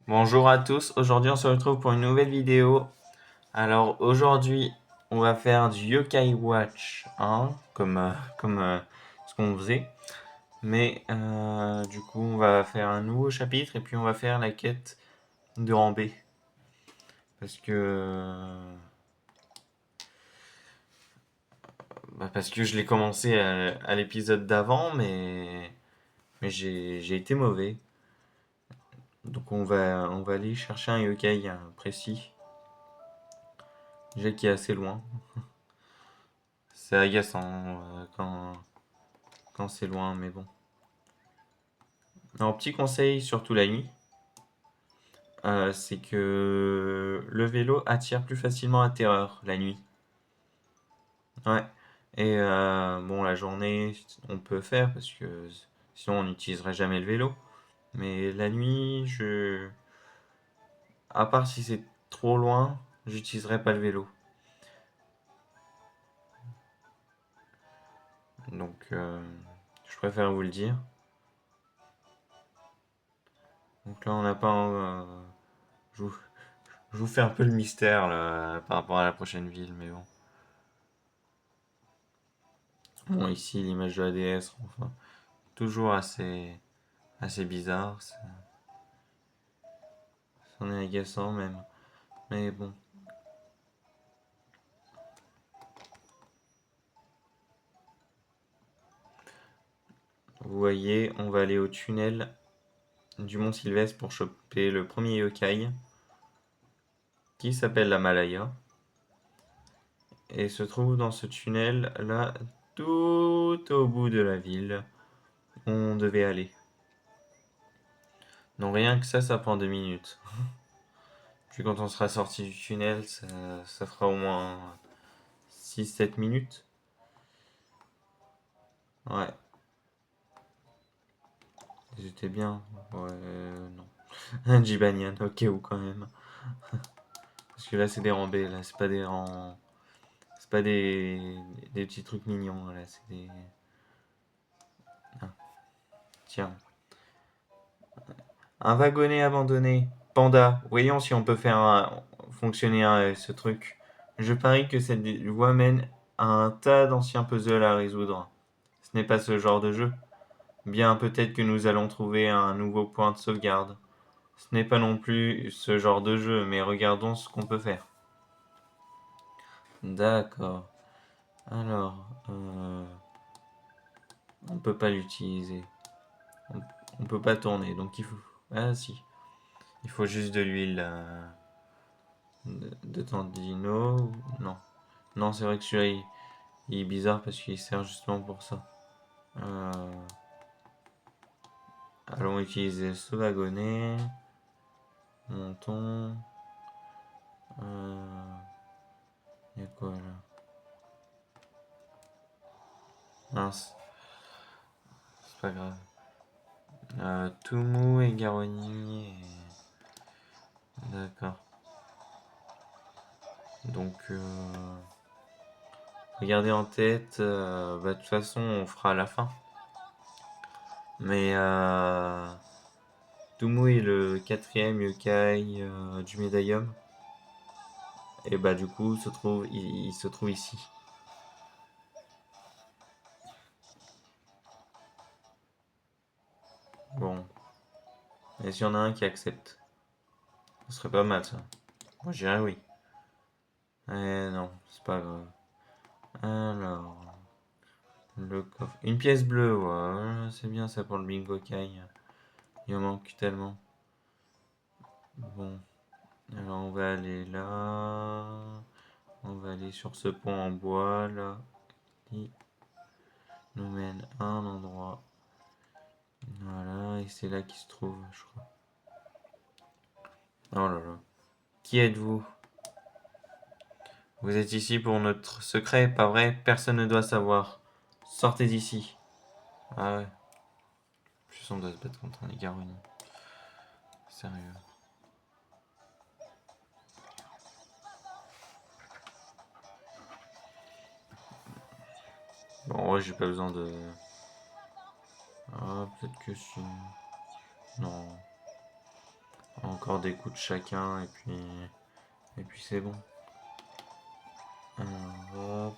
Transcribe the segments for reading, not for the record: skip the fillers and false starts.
Bonjour à tous, aujourd'hui on se retrouve pour une nouvelle vidéo. Alors aujourd'hui on va faire du Yokai Watch, hein, comme ce qu'on faisait. Mais du coup on va faire un nouveau chapitre et puis on va faire la quête de Rambé. Parce que, parce que je l'ai commencé à l'épisode d'avant mais j'ai été mauvais. Donc on va aller chercher un Yokai précis, déjà qui est assez loin. C'est agaçant quand c'est loin, mais bon. Alors, petit conseil, surtout la nuit, c'est que le vélo attire plus facilement la terreur la nuit. Ouais. Et bon, la journée, on peut faire parce que sinon on n'utiliserait jamais le vélo. Mais la nuit, à part si c'est trop loin, j'utiliserai pas le vélo. Donc, je préfère vous le dire. Donc là, on n'a pas. Je vous, je vous fais un peu le mystère là, par rapport à la prochaine ville, mais bon. Bon, ici, l'image de la déesse, enfin, toujours assez bizarre. C'en est agaçant même. Mais bon. Vous voyez, on va aller au tunnel du Mont Sylvestre pour choper le premier yokai qui s'appelle la Malaya. Et se trouve dans ce tunnel là, tout au bout de la ville. On devait aller. Donc rien que ça prend 2 minutes. Puis quand on sera sorti du tunnel, ça fera au moins 6 7 minutes. Ouais, j'étais bien. Ouais, non. Un Jibanian, ok, ou quand même. Parce que là, c'est des rambés, là, c'est pas des rangs. C'est pas des petits trucs mignons, là, c'est des. Ah, tiens. Un wagonnet abandonné. Panda, voyons si on peut faire fonctionner ce truc. Je parie que cette voie mène à un tas d'anciens puzzles à résoudre. Ce n'est pas ce genre de jeu. Bien, peut-être que nous allons trouver un nouveau point de sauvegarde. Ce n'est pas non plus ce genre de jeu, mais regardons ce qu'on peut faire. D'accord. Alors, on peut pas l'utiliser. On, on peut pas tourner, donc il faut. Ah si. Il faut juste de l'huile de tendino. Non. Non, c'est vrai que celui-là, il est bizarre parce qu'il sert justement pour ça. Euh, allons utiliser ce wagonnet. Montons. Il y a quoi là? Mince, c'est pas grave. Toumou et Garoni. D'accord. Donc, regardez en tête. De toute façon, on fera à la fin. Mais Toumou est le quatrième yokai du médaillum. Et bah du coup, il se trouve ici. Bon, et s'il y en a un qui accepte, ce serait pas mal ça. Moi, je dirais oui. Eh non, c'est pas grave. Alors, le coffre. Une pièce bleue, ouais, c'est bien ça pour le bingo kai. Il en manque tellement. Bon, alors on va aller là. On va aller sur ce pont en bois là. Qui nous mène à un endroit. Voilà, et c'est là qu'il se trouve, je crois. Oh là là. Qui êtes-vous? Vous êtes ici pour notre secret, pas vrai? Personne ne doit savoir. Sortez d'ici. Ah ouais. Plus on doit se battre contre un Igaroni. Sérieux. Bon, ouais, j'ai pas besoin de. Ah, peut-être que si. Non. Oh, encore des coups de chacun et puis c'est bon. Alors, hop.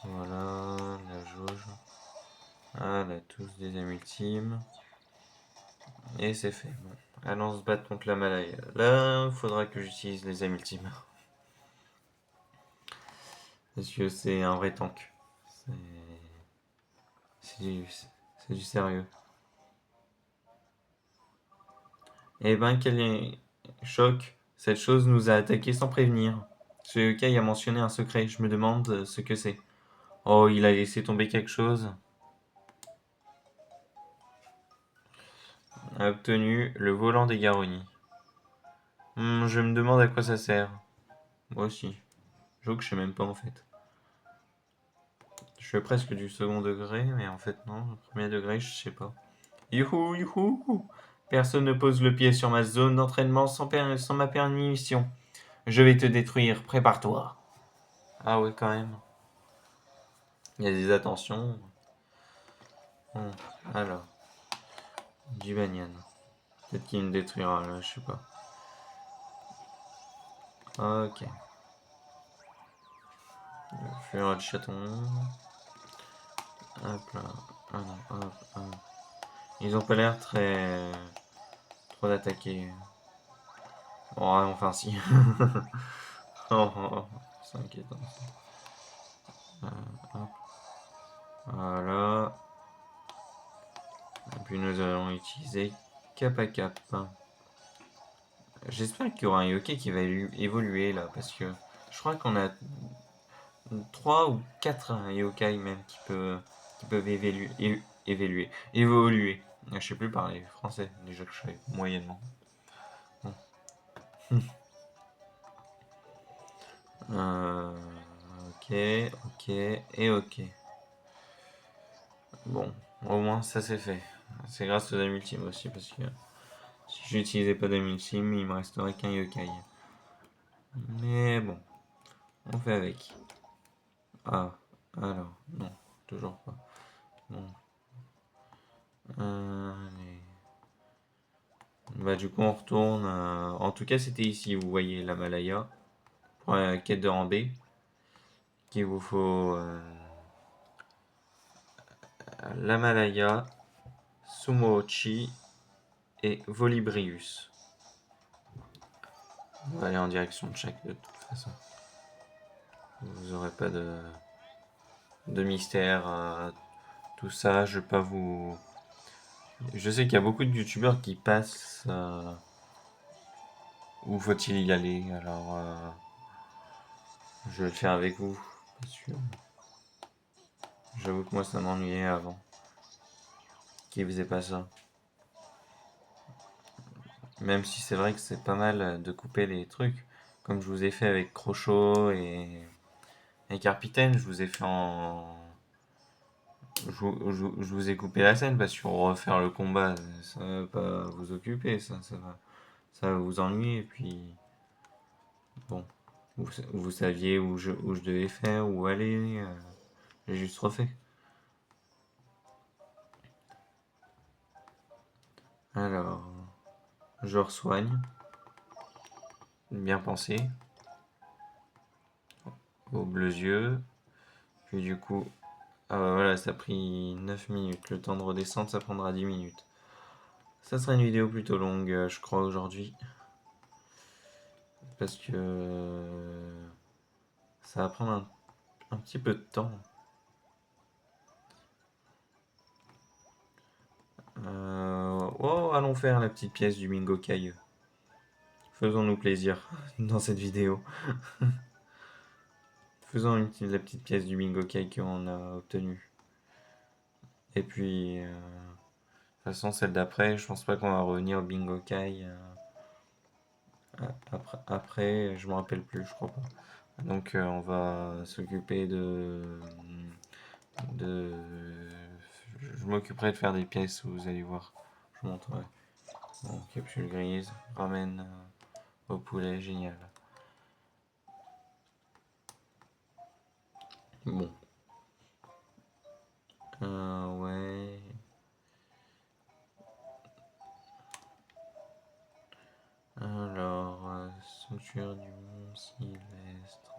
Voilà, la jauge. Ah, là, tous des âmes ultimes. Et c'est fait. Bon. Allons se battre contre la Malaya. Là, il faudra que j'utilise les âmes ultimes. Parce que c'est un vrai tank. C'est c'est du, c'est du sérieux. Eh ben, choc. Cette chose nous a attaqué sans prévenir. Ce yokai a mentionné un secret. Je me demande ce que c'est. Oh, il a laissé tomber quelque chose. A obtenu le volant des Garoni. Je me demande à quoi ça sert. Moi aussi. J'avoue que je sais même pas en fait. Je fais presque du second degré, mais en fait non, le premier degré, je sais pas. Youhou, youhou! Personne ne pose le pied sur ma zone d'entraînement sans ma permission. Je vais te détruire, prépare-toi. Ah ouais, quand même. Il y a des attentions. Bon, alors, du banyan. Peut-être qu'il me détruira là, je sais pas. Ok. Fureur de chaton. Hop là. Ah non, hop, hop. Ils ont pas l'air très. Trop d'attaquer. Oh, enfin si. Oh, oh, oh, c'est inquiétant. Hop. Voilà. Et puis nous allons utiliser cap à cap. J'espère qu'il y aura un yokai qui va évoluer là, parce que je crois qu'on a 3 ou 4 yokai même qui peuvent évoluer. Je sais plus parler français, déjà que je sais moyennement. Bon. Ok, ok et ok. Bon, au moins ça c'est fait. C'est grâce aux amis ultimes aussi, parce que si j'utilisais pas d'amis ultimes, il me resterait qu'un yokai. Mais bon, on fait avec. Ah, alors, non, toujours pas. Bon. Allez. Bah, du coup, on retourne. En tout cas, c'était ici, vous voyez, la Malaya. Pour la quête de Rambé. Qu'il vous faut la Malaya, Sumochi et Volibrius. On va aller en direction de chaque de toute façon. Vous aurez pas de mystère. Tout ça, je vais pas vous. Je sais qu'il y a beaucoup de youtubeurs qui passent. Où faut-il y aller? Alors, je vais le faire avec vous. Parce que j'avoue que moi, ça m'ennuyait avant. Qui faisait pas ça. Même si c'est vrai que c'est pas mal de couper les trucs. Comme je vous ai fait avec Crochot et Carpitaine, je vous ai fait en. Je vous ai coupé la scène parce que refaire le combat, ça va pas vous occuper, ça va vous ennuyer. Et puis, bon, vous saviez où je devais faire, où aller. J'ai juste refait. Alors, je resoigne. Bien pensé. Aux bleus yeux. Puis du coup, ah bah voilà, ça a pris 9 minutes. Le temps de redescendre, ça prendra 10 minutes. Ça sera une vidéo plutôt longue, je crois, aujourd'hui. Parce que ça va prendre un petit peu de temps. Oh, allons faire la petite pièce du Bingo Kai. Faisons-nous plaisir dans cette vidéo. Faisons la petite pièce du Bingo Kai qu'on a obtenue. Et puis, de toute façon, celle d'après, je pense pas qu'on va revenir au Bingo Kai. Après, je me rappelle plus, je crois pas. Donc, on va s'occuper de. Je m'occuperai de faire des pièces, vous allez voir. Je vous montrerai. Bon, capsule grise, ramène au poulet, génial. Bon. Ouais. structure du mont Sylvestre.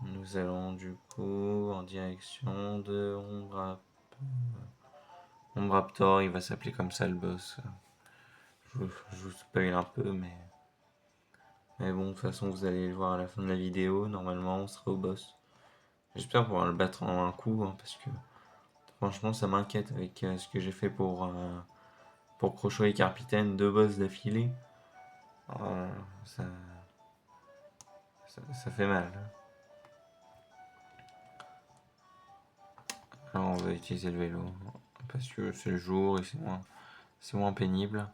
Nous allons du coup en direction de Ombraptor, il va s'appeler comme ça le boss. Je vous spoil un peu, mais bon, de toute façon, vous allez le voir à la fin de la vidéo. Normalement, on sera au boss. J'espère pouvoir le battre en un coup, hein, parce que franchement, ça m'inquiète avec ce que j'ai fait pour Crochot et Capitaine, 2 boss d'affilée. Euh, ça, ça fait mal. Alors, on va utiliser le vélo, parce que c'est le jour et c'est moins pénible.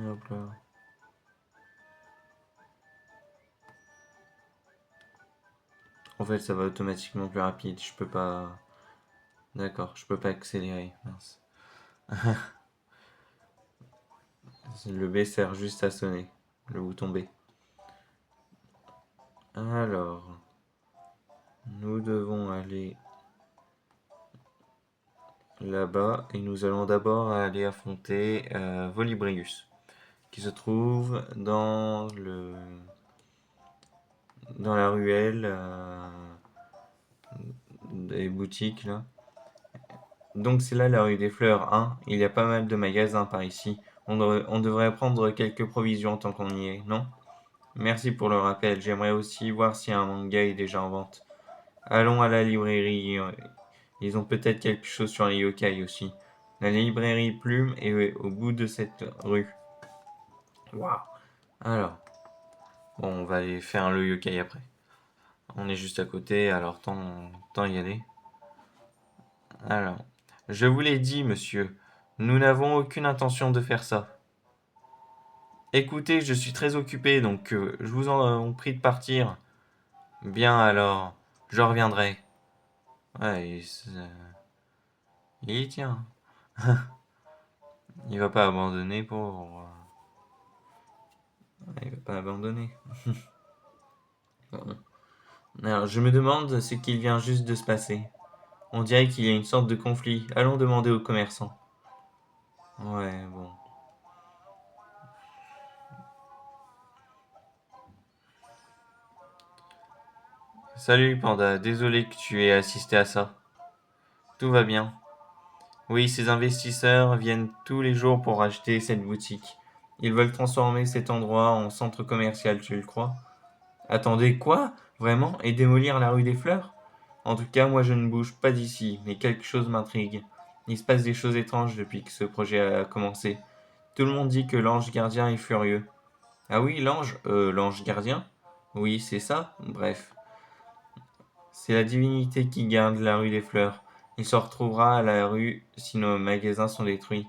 Hop là. En fait, ça va automatiquement plus rapide. Je peux pas. D'accord, je peux pas accélérer. Mince. Le B sert juste à sonner. Le bouton B. Alors, nous devons aller là-bas et nous allons d'abord aller affronter Volibrius, qui se trouve dans la ruelle des boutiques là. Donc c'est là la rue des Fleurs 1. Il y a pas mal de magasins par ici. On devrait prendre quelques provisions tant qu'on y est, non? Merci pour le rappel. J'aimerais aussi voir si un manga est déjà en vente. Allons à la librairie. Ils ont peut-être quelque chose sur les yokai aussi. La librairie Plume est au bout de cette rue. Waouh. Alors, bon, on va aller faire le yokai après. On est juste à côté, alors tant y aller. Alors, je vous l'ai dit, monsieur, nous n'avons aucune intention de faire ça. Écoutez, je suis très occupé, donc je vous en prie de partir. Bien alors, je reviendrai. Ouais, il y tient. Il va pas abandonner pour. Il va pas abandonner. Bon. Alors, je me demande ce qu'il vient juste de se passer. On dirait qu'il y a une sorte de conflit. Allons demander aux commerçants. Ouais, bon. Salut Panda, désolé que tu aies assisté à ça. Tout va bien. Oui, ces investisseurs viennent tous les jours pour acheter cette boutique. Ils veulent transformer cet endroit en centre commercial, tu le crois? Attendez, quoi? Vraiment? Et démolir la rue des Fleurs? En tout cas, moi je ne bouge pas d'ici, mais quelque chose m'intrigue. Il se passe des choses étranges depuis que ce projet a commencé. Tout le monde dit que l'ange gardien est furieux. Ah oui, l'ange gardien? Oui, c'est ça? Bref. C'est la divinité qui garde la rue des Fleurs. Il se retrouvera à la rue si nos magasins sont détruits.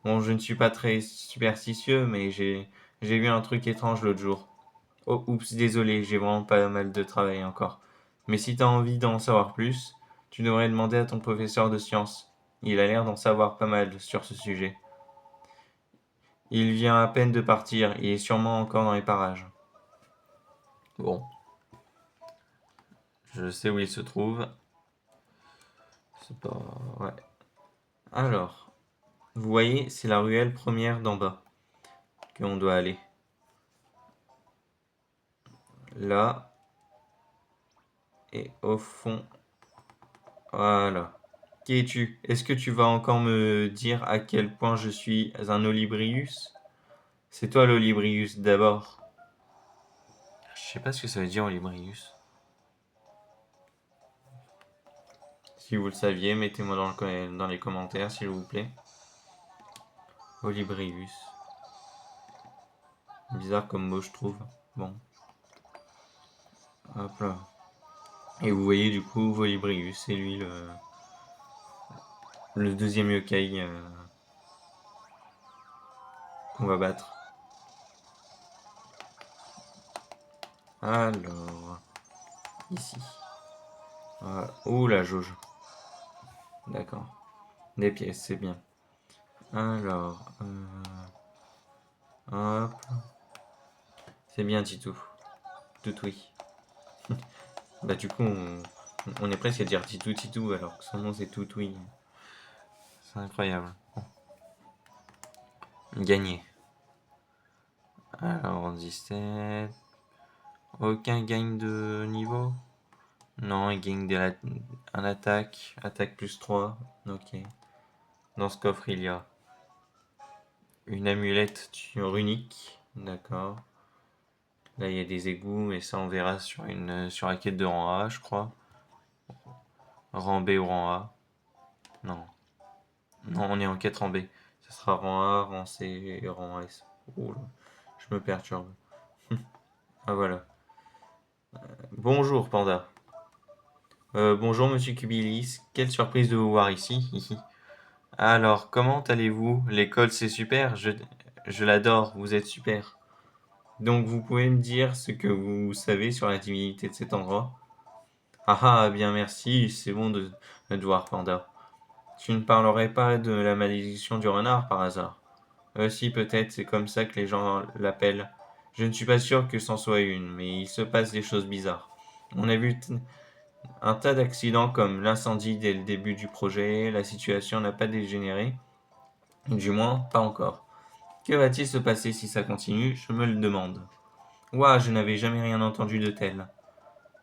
Bon, je ne suis pas très superstitieux, mais j'ai vu un truc étrange l'autre jour. Oh, oups, désolé, j'ai vraiment pas mal de travail encore. Mais si t'as envie d'en savoir plus, tu devrais demander à ton professeur de sciences. Il a l'air d'en savoir pas mal sur ce sujet. Il vient à peine de partir, il est sûrement encore dans les parages. Bon, je sais où il se trouve. C'est pas... Ouais. Alors, vous voyez, c'est la ruelle première d'en bas qu'on doit aller. Là, et au fond... Voilà. Qui es-tu? Est-ce que tu vas encore me dire à quel point je suis un Olibrius? C'est toi l'Olibrius d'abord. Je sais pas ce que ça veut dire Olibrius. Si vous le saviez, mettez-moi dans les commentaires s'il vous plaît. Olibrius. Bizarre comme mot je trouve. Bon. Hop là. Et vous voyez du coup Volibrius, c'est lui le deuxième yokai qu'on va battre. Alors, ici. Voilà. Ouh la jauge. D'accord. Des pièces, c'est bien. Alors, hop. C'est bien Titou. Tout oui. Bah du coup, on est presque à dire Titou Titou alors que son nom c'est Toutoui. C'est incroyable. Gagné. Alors 17. Aucun gagne de niveau? Non, il gagne un attaque. Attaque plus 3. Ok. Dans ce coffre, il y a une amulette runique. D'accord. Là, il y a des égouts, mais ça, on verra sur la quête de rang A, je crois. Rang B ou rang A. Non. Non, on est en quête rang B. Ça sera rang A, rang C et rang S. Oh là, je me perturbe. Ah voilà. Bonjour, Panda. Bonjour, monsieur Kubilis. Quelle surprise de vous voir ici. Alors, comment allez-vous? L'école, c'est super. Je l'adore. Vous êtes super. Donc, vous pouvez me dire ce que vous savez sur la divinité de cet endroit? Ah ah, bien merci. C'est bon de te voir, Panda. Tu ne parlerais pas de la malédiction du renard par hasard? Si, peut-être, c'est comme ça que les gens l'appellent. Je ne suis pas sûr que c'en soit une, mais il se passe des choses bizarres. On a vu un tas d'accidents comme l'incendie dès le début du projet, la situation n'a pas dégénéré, du moins pas encore. Que va-t-il se passer si ça continue? Je me le demande. Ouah, je n'avais jamais rien entendu de tel.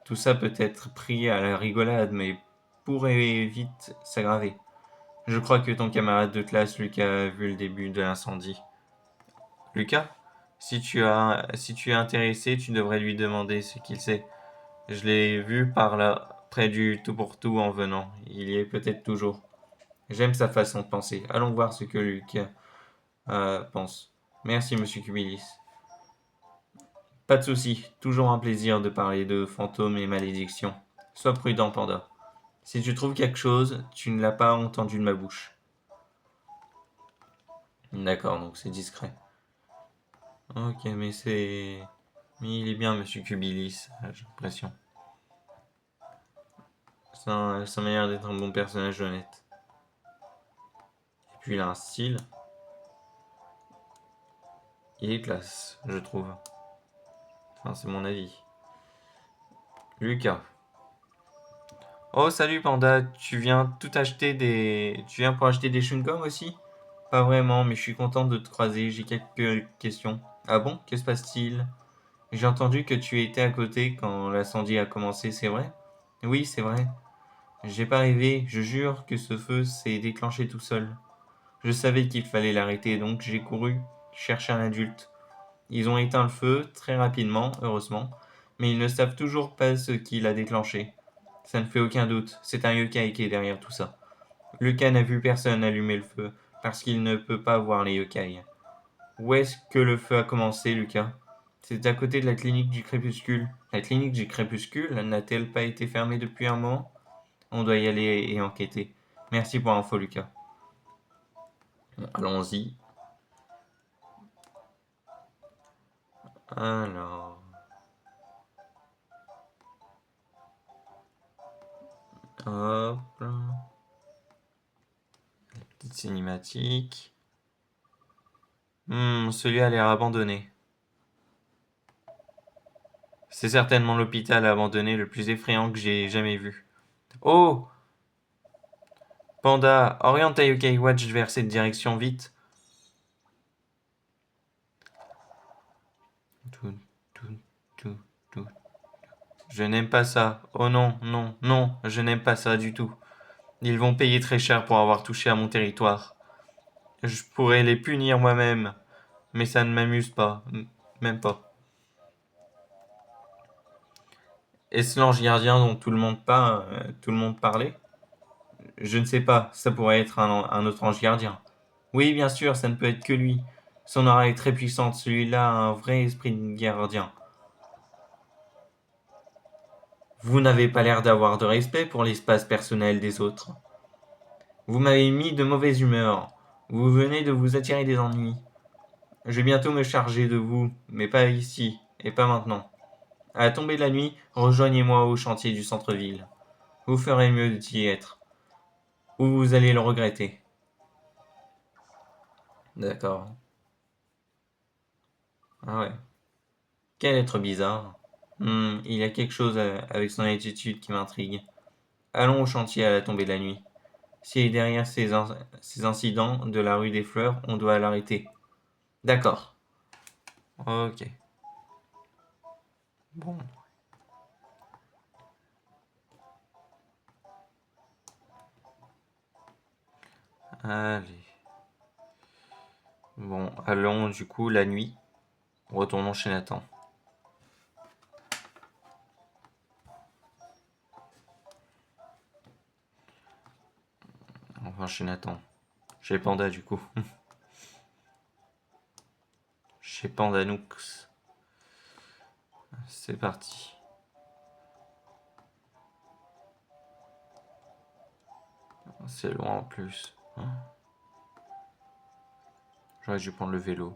Tout ça peut être pris à la rigolade, mais pourrait vite s'aggraver. Je crois que ton camarade de classe, Lucas, a vu le début de l'incendie. Lucas? Si tu es intéressé, tu devrais lui demander ce qu'il sait. Je l'ai vu par là, près du tout pour tout en venant. Il y est peut-être toujours. J'aime sa façon de penser. Allons voir ce que Lucas pense. Merci, monsieur Kubilis. Pas de souci. Toujours un plaisir de parler de fantômes et malédictions. Sois prudent, Panda. Si tu trouves quelque chose, tu ne l'as pas entendu de ma bouche. D'accord, donc c'est discret. Ok, mais c'est... Mais il est bien, monsieur Kubilis, j'ai l'impression. Ça m'a l'air d'être un bon personnage honnête. Et puis il a un style. Il est classe, je trouve. Enfin, c'est mon avis. Lucas. Oh, salut Panda, Tu viens pour acheter des chewing-gums aussi? Pas vraiment, mais je suis content de te croiser, j'ai quelques questions. Ah bon? Que se passe-t-il? J'ai entendu que tu étais à côté quand l'incendie a commencé, c'est vrai? Oui, c'est vrai. J'ai pas rêvé, je jure que ce feu s'est déclenché tout seul. Je savais qu'il fallait l'arrêter, donc j'ai couru chercher un adulte. Ils ont éteint le feu très rapidement, heureusement, mais ils ne savent toujours pas ce qui l'a déclenché. Ça ne fait aucun doute, c'est un yokai qui est derrière tout ça. Lucas n'a vu personne allumer le feu, parce qu'il ne peut pas voir les yokai. Où est-ce que le feu a commencé, Lucas? C'est à côté de la clinique du crépuscule. La clinique du crépuscule n'a-t-elle pas été fermée depuis un moment? On doit y aller et enquêter. Merci pour l'info, Lucas. Bon, allons-y. Alors... Hop. Petite cinématique. Celui-là a l'air abandonné. C'est certainement l'hôpital abandonné le plus effrayant que j'ai jamais vu. Oh! Panda, oriente ta Yokai Watch vers cette direction vite. Tout, tout, tout, tout. Je n'aime pas ça. Oh non, non, non, je n'aime pas ça du tout. Ils vont payer très cher pour avoir touché à mon territoire. Je pourrais les punir moi-même, mais ça ne m'amuse pas. Même pas. Est-ce l'ange gardien dont tout le monde parlait? Je ne sais pas, ça pourrait être un autre ange gardien. Oui, bien sûr, ça ne peut être que lui. Son aura est très puissante, celui-là a un vrai esprit de gardien. Vous n'avez pas l'air d'avoir de respect pour l'espace personnel des autres. Vous m'avez mis de mauvaise humeur. Vous venez de vous attirer des ennuis. Je vais bientôt me charger de vous, mais pas ici, et pas maintenant. À la tombée de la nuit, rejoignez-moi au chantier du centre-ville. Vous ferez mieux d'y être, ou vous allez le regretter. D'accord. Ah ouais. Quel être bizarre. Il y a quelque chose avec son attitude qui m'intrigue. Allons au chantier à la tombée de la nuit. S'il est derrière ces incidents de la rue des Fleurs, on doit l'arrêter. D'accord. Ok. Bon. Allez. Bon, allons du coup la nuit. Retournons chez Nathan. Enfin, chez Nathan. Chez Panda du coup. Chez Pandanoux. C'est parti. C'est loin en plus. J'aurais dû prendre le vélo.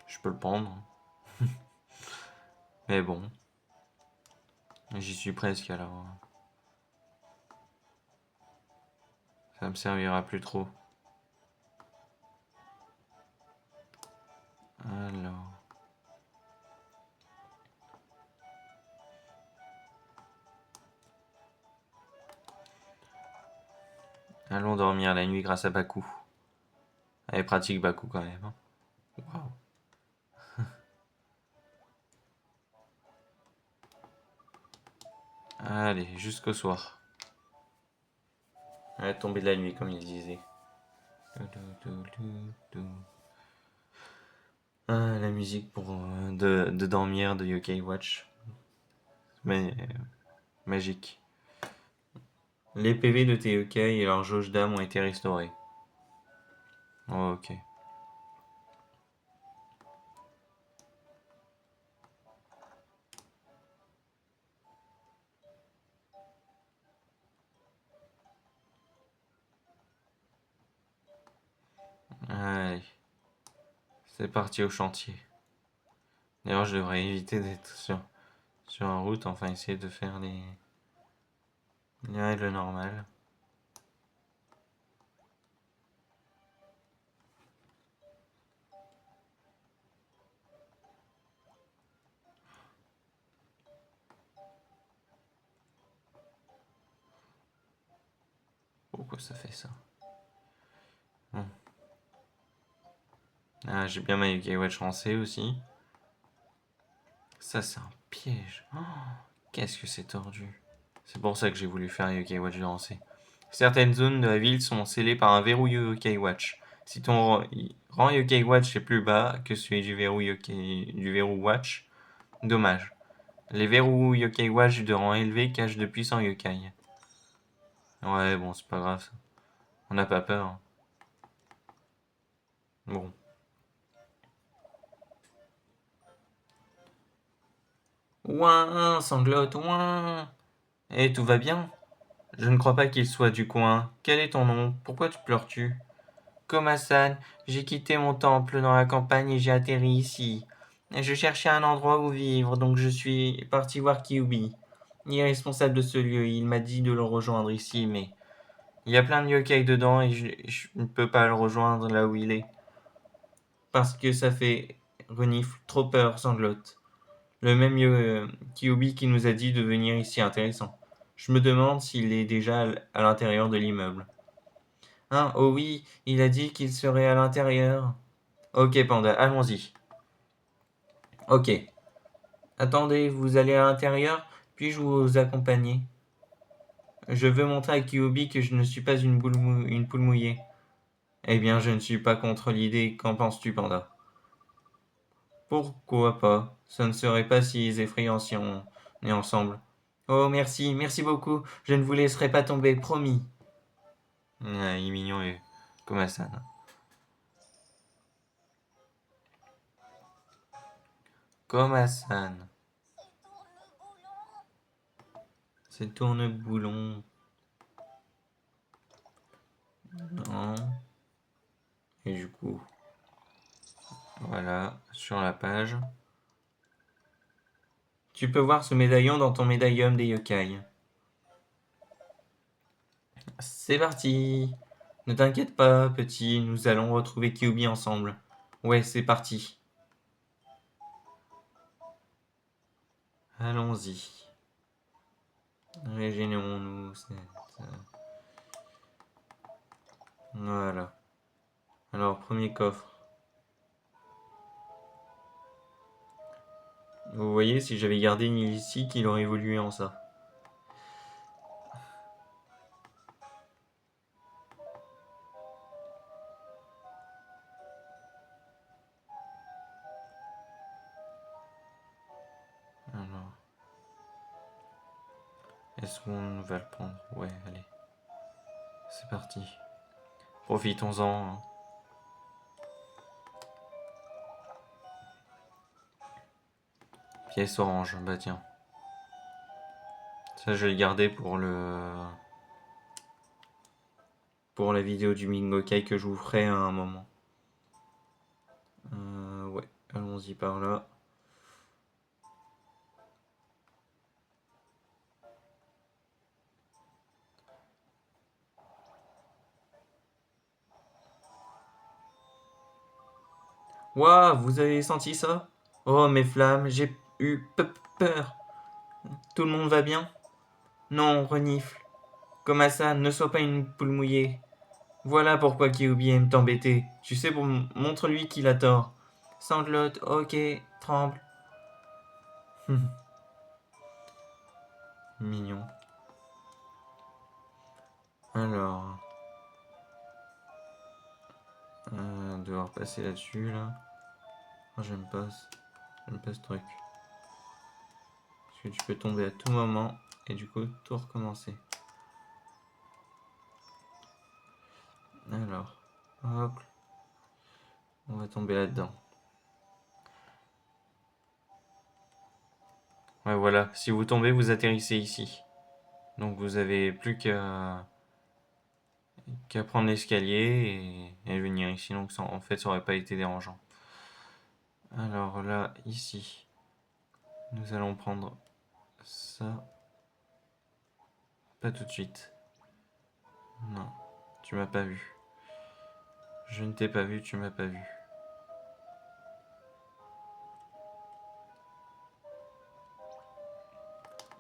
Je peux le prendre. Mais bon. J'y suis presque alors. Ça me servira plus trop. Alors. Allons dormir la nuit grâce à Baku. Elle est pratique Baku quand même. Waouh. Allez, jusqu'au soir. À la tombée de la nuit, comme il disait. Ah, la musique pour de dormir de Yokai Watch. Mais magique. Les PV de tes yokai et leur jauge d'âme ont été restaurés. Oh, ok. Allez. C'est parti au chantier. D'ailleurs, je devrais éviter d'être sur en route, enfin essayer de faire les règles normales. Pourquoi ça fait ça? Bon. Ah, j'ai bien ma Yuki Watch lancée aussi. Ça, c'est un piège. Oh, qu'est-ce que c'est tordu. C'est pour ça que j'ai voulu faire un Yokai Watch lancé. Certaines zones de la ville sont scellées par un verrou Yokai Watch. Si ton rang Yokai Watch est plus bas que celui du verrou Watch, dommage. Les verrous Yokai Watch de rang élevé cachent de puissants yokai. Ouais, bon, c'est pas grave ça. On n'a pas peur. Bon. Ouin, sanglote, ouin. Et tout va bien? Je ne crois pas qu'il soit du coin. Quel est ton nom? Pourquoi tu pleures-tu? Komasan, j'ai quitté mon temple dans la campagne et j'ai atterri ici. Je cherchais un endroit où vivre, donc je suis parti voir Kyubi. Il est responsable de ce lieu, il m'a dit de le rejoindre ici, mais il y a plein de yokai dedans et je ne peux pas le rejoindre là où il est. Parce que ça fait renifle, trop peur, sanglote. Le même Kyubi qui nous a dit de venir ici, intéressant. Je me demande s'il est déjà à l'intérieur de l'immeuble. Hein, oh oui, il a dit qu'il serait à l'intérieur. Ok, Panda, allons-y. Ok. Attendez, vous allez à l'intérieur, puis-je vous accompagner? Je veux montrer à Kyubi que je ne suis pas une poule mouillée. Eh bien, je ne suis pas contre l'idée. Qu'en penses-tu, Panda? Pourquoi pas? Ce ne serait pas si effrayant si on est ensemble. Oh, merci, merci beaucoup. Je ne vous laisserai pas tomber, promis. Ah, il est mignon et comme Hassan. Comme Hassan. C'est tourne-boulon. Non. Et du coup, voilà, sur la page. Tu peux voir ce médaillon dans ton médaillum des yokai. C'est parti. Ne t'inquiète pas, petit, nous allons retrouver Kyubi ensemble. Ouais, c'est parti. Allons-y. Régénérons-nous. Voilà. Alors, premier coffre. Vous voyez, si j'avais gardé ici, qu'il aurait évolué en ça. Alors, est-ce qu'on va le prendre? Ouais, allez. C'est parti. Profitons-en. Hein. Pièce orange, bah tiens. Ça, je vais le garder pour la vidéo du Mingokai que je vous ferai à un moment. Ouais, allons-y par là. Waouh, vous avez senti ça? Oh, mes flammes, j'ai eu peur. Tout le monde va bien? Non, renifle. Comme ça, ne sois pas une poule mouillée. Voilà pourquoi Kyuubi aime t'embêter. Tu sais, montre-lui qu'il a tort. Sanglote, ok, tremble. Mignon. Alors, devoir passer là-dessus, là. Oh, j'aime pas ce truc. Parce que tu peux tomber à tout moment et du coup tout recommencer. Alors, hop, on va tomber là-dedans. Ouais, voilà, si vous tombez, vous atterrissez ici. Donc vous avez plus qu'à prendre l'escalier et venir ici. Donc ça, en fait, ça aurait pas été dérangeant. Alors là, ici, nous allons prendre ça. Pas tout de suite. Non, tu m'as pas vu. Je ne t'ai pas vu, tu m'as pas vu.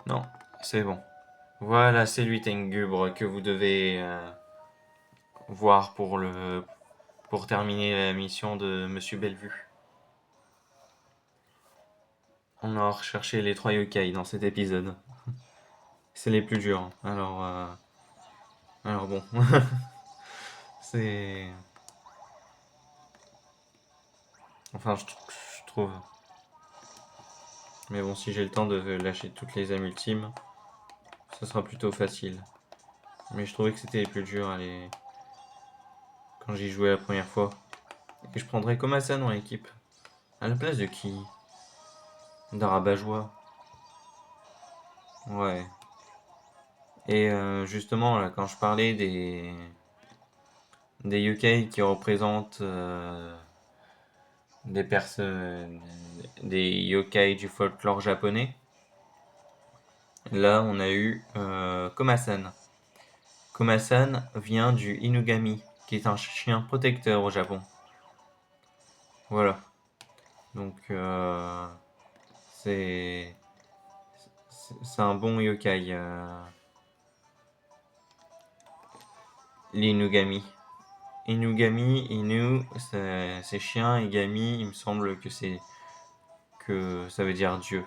Non, c'est bon. Voilà, c'est lui Tengubre que vous devez voir pour terminer la mission de Monsieur Bellevue. On a recherché les 3 yokai dans cet épisode. C'est les plus durs. Alors bon, c'est, enfin je trouve. Mais bon, si j'ai le temps de lâcher toutes les âmes ultimes, ça sera plutôt facile. Mais je trouvais que c'était les plus durs quand j'y jouais la première fois. Et je prendrais Komasa dans l'équipe. À la place de qui? D'Arabajois. Ouais. Et justement, là, quand je parlais des yokai qui représentent des personnes, des yokai du folklore japonais, là, on a eu Komasan. Komasan vient du Inugami, qui est un chien protecteur au Japon. Voilà. Donc, c'est un bon yokai, l'Inugami. Inugami, Inu, c'est chien, et Gami, il me semble que ça veut dire Dieu.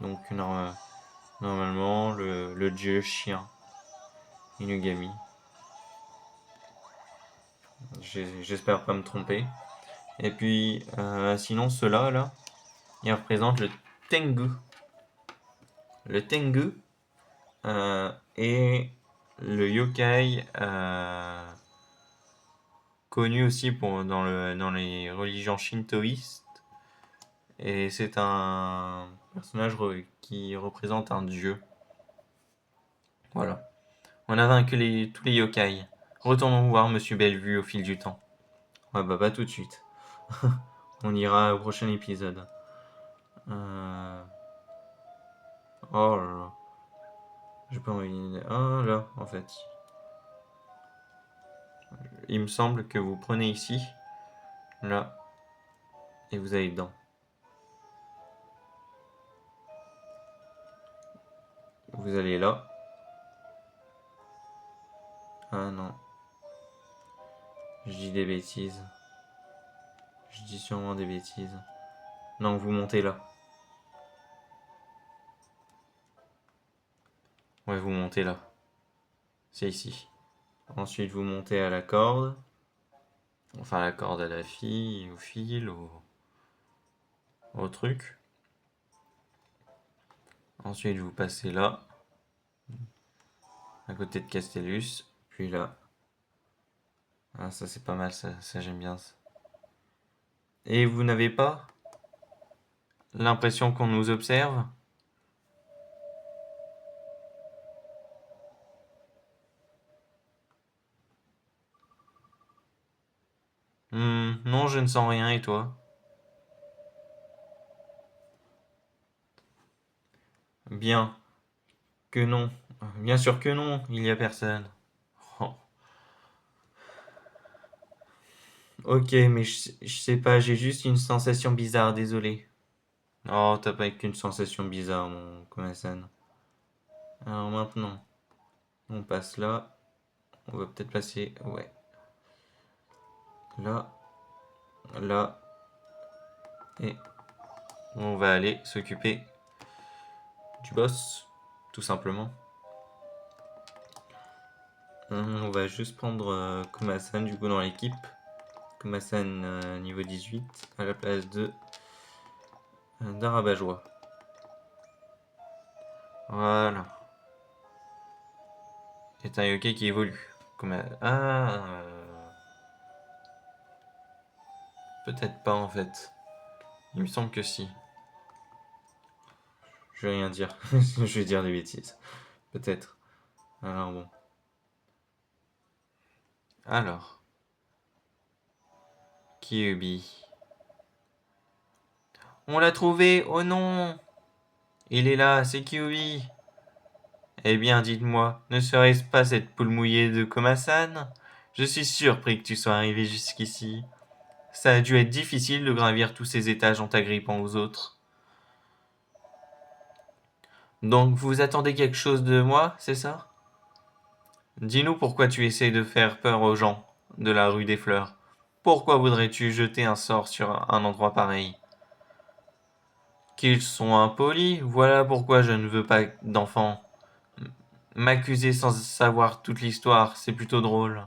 Donc normalement, le dieu chien, Inugami. J'espère pas me tromper. Et puis, sinon, ceux-là, là, ils représentent le Tengu. Le Tengu est le yokai connu aussi dans les religions shintoïstes. Et c'est un personnage qui représente un dieu. Voilà. On a vaincu tous les yokai. Retournons voir Monsieur Bellevue au fil du temps. Ouais, bah pas tout de suite. On ira au prochain épisode. Oh là là. J'ai pas envie. Ah là, en fait. Il me semble que vous prenez ici, là, et vous allez dedans. Vous allez là. Ah non. Je dis des bêtises. Je dis sûrement des bêtises. Non, vous montez là. Ouais, vous montez là. C'est ici. Ensuite, vous montez à la corde. Enfin, la corde à la fille, au fil, au truc. Ensuite, vous passez là. À côté de Castellus. Puis là. Ah, ça c'est pas mal, ça j'aime bien ça. Et vous n'avez pas l'impression qu'on nous observe? Non, je ne sens rien, et toi? Bien que non. Bien sûr que non, il y a personne. Oh. Ok, mais je sais pas, j'ai juste une sensation bizarre, désolé. Oh, t'as pas qu'une sensation bizarre, mon Komasan. Alors maintenant, on passe là. On va peut-être passer, ouais. Là, là, et on va aller s'occuper du boss, tout simplement. On va juste prendre Komasan du coup dans l'équipe. Komasan niveau 18 à la place de d'un rabat-joie. Voilà. C'est un yokai qui évolue. Peut-être pas en fait. Il me semble que si. Je vais rien dire. Je vais dire des bêtises. Peut-être. Alors bon. Alors. Kyubi. On l'a trouvé. Oh non. Il est là. C'est Kyubi. Eh bien, dites-moi, ne serait-ce pas cette poule mouillée de Komasan? Je suis surpris que tu sois arrivé jusqu'ici. Ça a dû être difficile de gravir tous ces étages en t'agrippant aux autres. Donc, vous attendez quelque chose de moi, c'est ça? Dis-nous pourquoi tu essaies de faire peur aux gens de la rue des Fleurs. Pourquoi voudrais-tu jeter un sort sur un endroit pareil? Qu'ils sont impolis, voilà pourquoi je ne veux pas d'enfants. M'accuser sans savoir toute l'histoire, c'est plutôt drôle.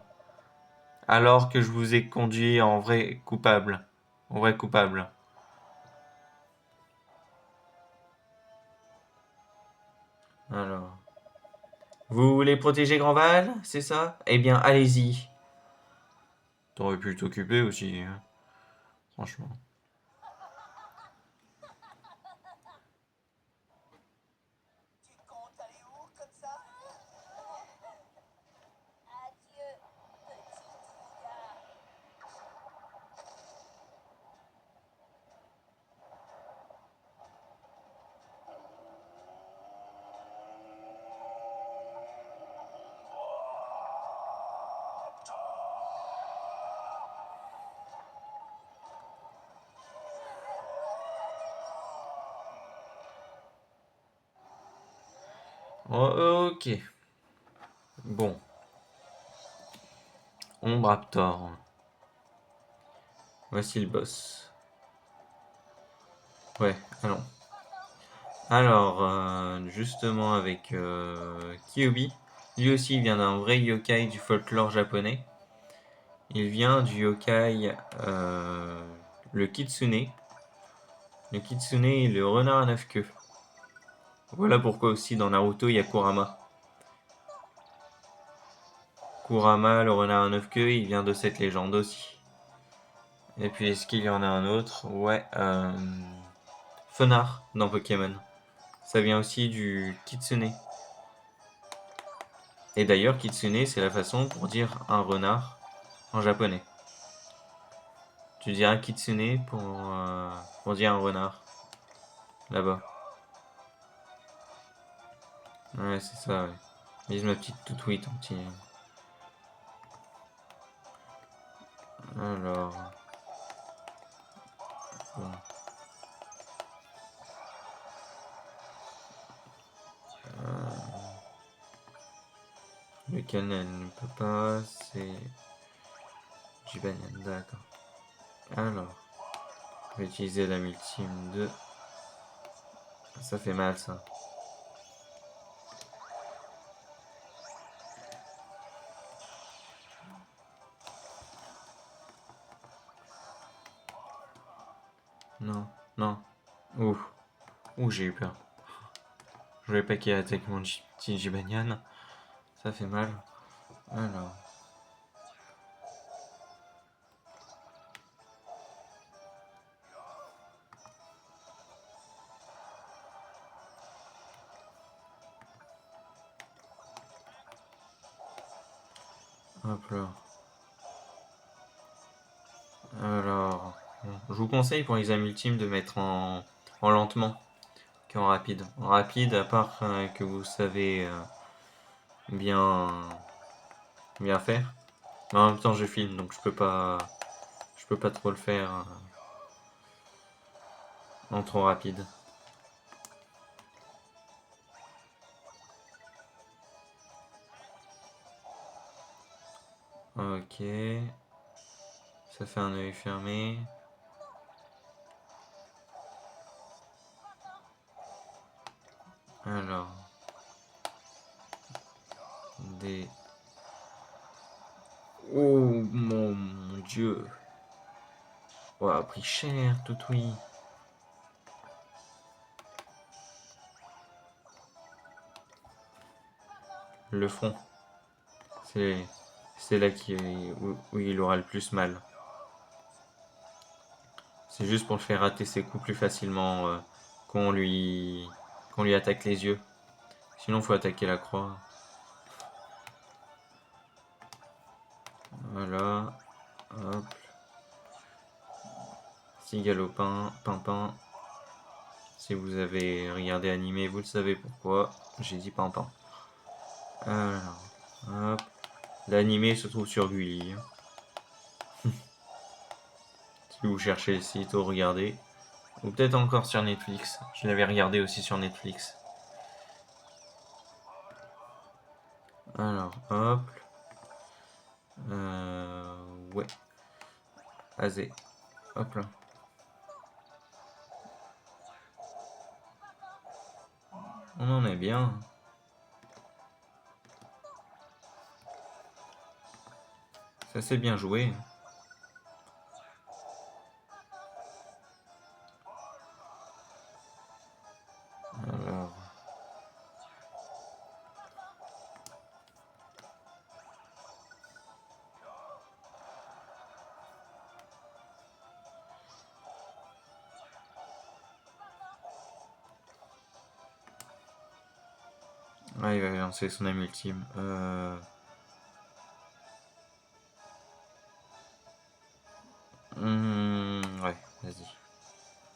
Alors que je vous ai conduit en vrai coupable. En vrai coupable. Alors. Vous voulez protéger Grandval, c'est ça? Eh bien, allez-y. T'aurais pu t'occuper aussi, hein, franchement. Oh, ok. Bon. Ombraptor. Voici le boss. Ouais, allons. Alors, justement avec Kyubi, lui aussi il vient d'un vrai yokai du folklore japonais. Il vient du yokai le Kitsune. Le Kitsune est le renard à 9 queues. Voilà pourquoi aussi dans Naruto il y a Kurama. Kurama, le renard à 9 queues, il vient de cette légende aussi. Et puis est-ce qu'il y en a un autre? Ouais, Fenard dans Pokémon. Ça vient aussi du Kitsune. Et d'ailleurs, Kitsune, c'est la façon pour dire un renard en japonais. Tu diras Kitsune pour dire un renard. Là-bas. Ouais, c'est ça, ouais. Lise ma petite toutouille, ton petit. Alors. Bon. Lequel elle ne peut pas, c'est Jibanyan, d'accord. Alors, je vais utiliser la multime de... Ça fait mal ça. Non, non. Ouh, ouh, j'ai eu peur. Je voulais pas qu'il attaque mon petit Jibanyan. Ça fait mal. Alors, hop là. Alors, je vous conseille pour les âmes ultimes de mettre en lentement qu'en rapide. En rapide, à part que vous savez bien, bien faire. Mais en même temps, je filme, donc je peux pas trop le faire en trop rapide. Ok, ça fait un œil fermé. Alors, des... Oh mon dieu. Oh, a pris cher, tout oui. Le front, c'est c'est là où il aura le plus mal. C'est juste pour le faire rater ses coups plus facilement qu'on lui, qu'on lui attaque les yeux. Sinon, faut attaquer la croix. Voilà. Hop. Si galopin, pimpin. Si vous avez regardé animé, vous le savez pourquoi. J'ai dit pimpin. Alors, hop. L'animé se trouve sur Gulli. Si vous cherchez le site, ou regardez. Ou peut-être encore sur Netflix. Je l'avais regardé aussi sur Netflix. Alors, hop. Ouais. Azé. Hop là. On en est bien. Ça c'est bien joué. Alors. Ah, il va lancer son âme ultime. Ouais, vas-y.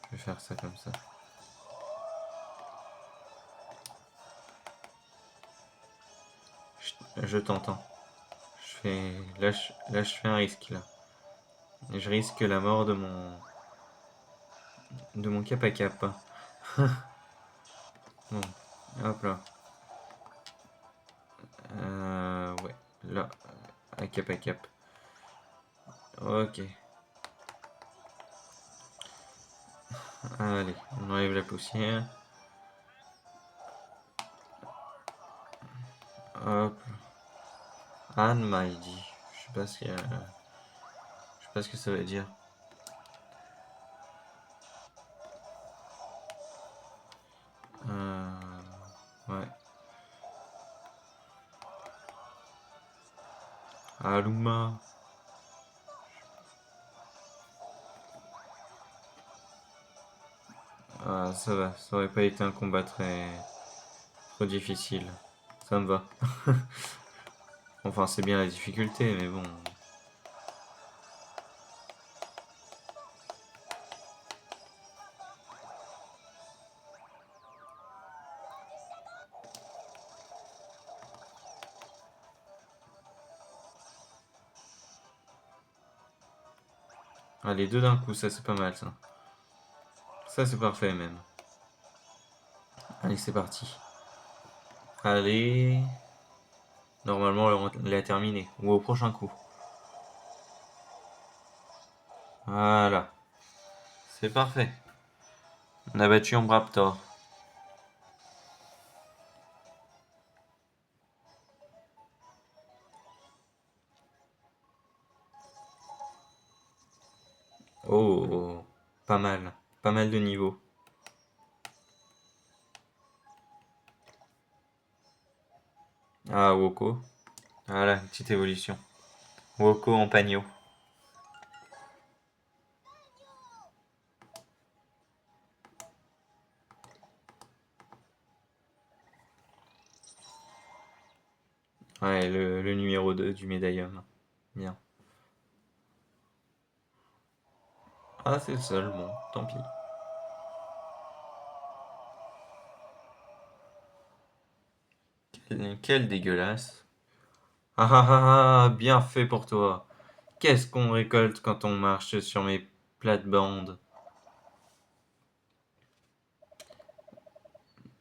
Je vais faire ça comme ça. Je t'entends. Là, je fais un risque là. Et je risque la mort de mon cap à cap. Bon, hop là. Ouais, là, à cap à cap. Ok. Allez, on enlève la poussière. Hop. Anne m'a dit. Je sais pas ce que, je sais pas ce que ça veut dire. Ouais. Aluma. Ah, ça va. Ça aurait pas été un combat trop difficile. Ça me va. Enfin, c'est bien la difficulté, mais bon. Ah, les deux d'un coup, ça c'est pas mal ça. Ça c'est parfait même. Allez, c'est parti. Allez. Normalement, on l'a terminé. Ou au prochain coup. Voilà. C'est parfait. On a battu un Raptor. Oh, pas mal. Pas mal de niveaux. Ah, Woko. Voilà, une petite évolution. Woko en pagno. Ouais, le numéro 2 du médaillum. Bien. Ah, c'est le seul, bon, tant pis. Quel dégueulasse. Ah ah ah ah, bien fait pour toi. Qu'est-ce qu'on récolte quand on marche sur mes plates-bandes?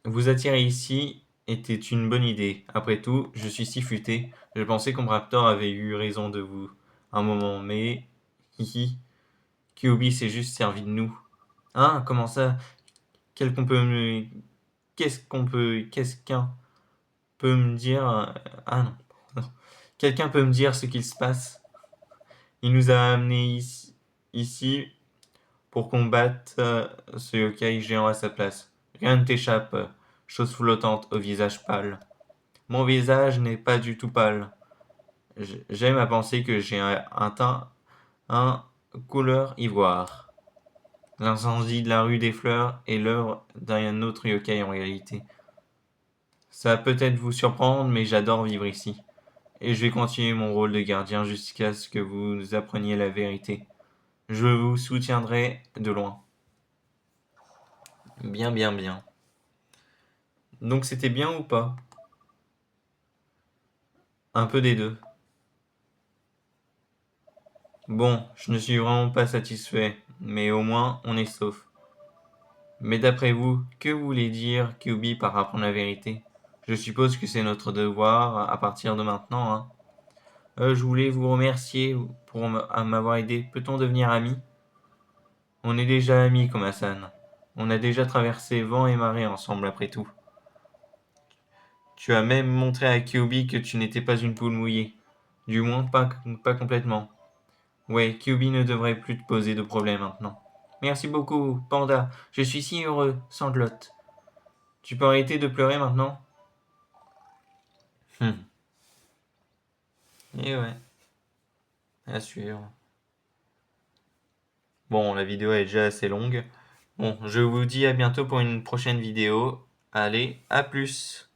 Vous attirer ici était une bonne idée. Après tout, je suis si futé. Je pensais qu'Omraptor avait eu raison de vous. Un moment, mais... Hihi. Kyuubi s'est juste servi de nous. Hein? Comment ça? Quel qu'on peut me... Qu'est-ce qu'on peut... Qu'est-ce qu'un peut me dire... Ah non. Non. Quelqu'un peut me dire ce qu'il se passe? Il nous a amenés ici pour combattre ce yokai géant à sa place. Rien ne t'échappe, chose flottante au visage pâle. Mon visage n'est pas du tout pâle. J'aime à penser que j'ai un teint, un couleur ivoire. L'incendie de la rue des Fleurs est l'œuvre d'un autre yokai en réalité. Ça va peut-être vous surprendre, mais j'adore vivre ici. Et je vais continuer mon rôle de gardien jusqu'à ce que vous appreniez la vérité. Je vous soutiendrai de loin. Bien, bien, bien. Donc c'était bien ou pas? Un peu des deux. Bon, je ne suis vraiment pas satisfait, mais au moins on est sauf. Mais d'après vous, que voulait dire Kyuubi par apprendre la vérité? Je suppose que c'est notre devoir à partir de maintenant, hein. Je voulais vous remercier pour m'avoir aidé. Peut-on devenir amis? On est déjà amis, Komasan. On a déjà traversé vent et marée ensemble après tout. Tu as même montré à Kyuubi que tu n'étais pas une poule mouillée. Du moins, pas complètement. Ouais, Kyuubi ne devrait plus te poser de problème maintenant. Merci beaucoup, Panda. Je suis si heureux, sanglote. Tu peux arrêter de pleurer maintenant? Et ouais, à suivre. Bon, la vidéo est déjà assez longue. Bon, je vous dis à bientôt pour une prochaine vidéo. Allez, à plus!